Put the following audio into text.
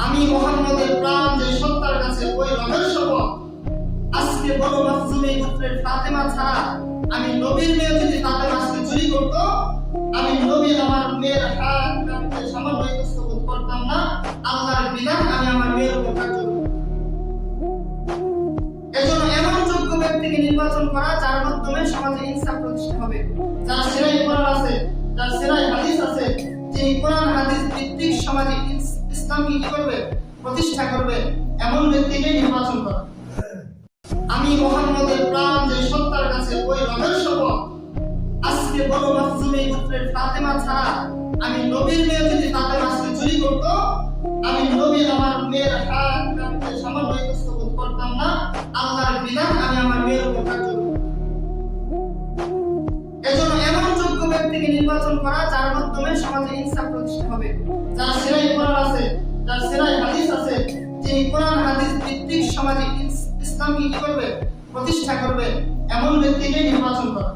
আমি মুহাম্মদের প্রাণ যে সত্তার কাছে ওই রবের শপথ, আজকে বড় মাসুমী পুত্রের ফাতেমা ছাড়া আমি নবীর মেয়ে যদি ফাতেমা আজকে চুরি করতো, আমি নবী আমার মেয়ের হাত কাটতে সামান্য ইতস্তত করতাম না। আল্লাহর বিধান আমি আমার মেয়ের উপর কার্য করব। এজন্য এমন যোগ্য ব্যক্তিকে নির্বাচন করা যার মাধ্যমে সমাজে ইনসাফ প্রতিষ্ঠা হবে, যার সেরাই কোরআন আছে, যার সেরাই হাদিস আছে, যিনি কোরআন হাদিস ভিত্তিক সমাজে ইসলামকে কি করবে, প্রতিষ্ঠা করবে, এমন ব্যক্তিকে নির্বাচন করা। আমি মুহাম্মদের প্রাণ যে সত্তার কাছে ওই রবের শপথ, আজকে বড় মাসুমী পুত্রের ফাতেমা ছাড়া আমি নবীর মেয়ে যদি ফাতেমা আজকে চুরি করতো, আমি নবী আমার মেয়ের হাত কাটতে সামান্য ইতস্তত করতাম না। আল্লাহর বিধান আমি আমার মেয়ের উপর কার্য করব। এজন্য এমন যোগ্য ব্যক্তিকে নির্বাচন করা যার মাধ্যমে সমাজে ইনসাফ প্রতিষ্ঠা হবে, যার সেরাই কোরআন আছে, যার সেরাই হাদিস আছে, যিনি কোরআন হাদিস ভিত্তিক সমাজে ইসলামকে কি করবে, প্রতিষ্ঠা করবে, এমন ব্যক্তিকে নির্বাচন করা।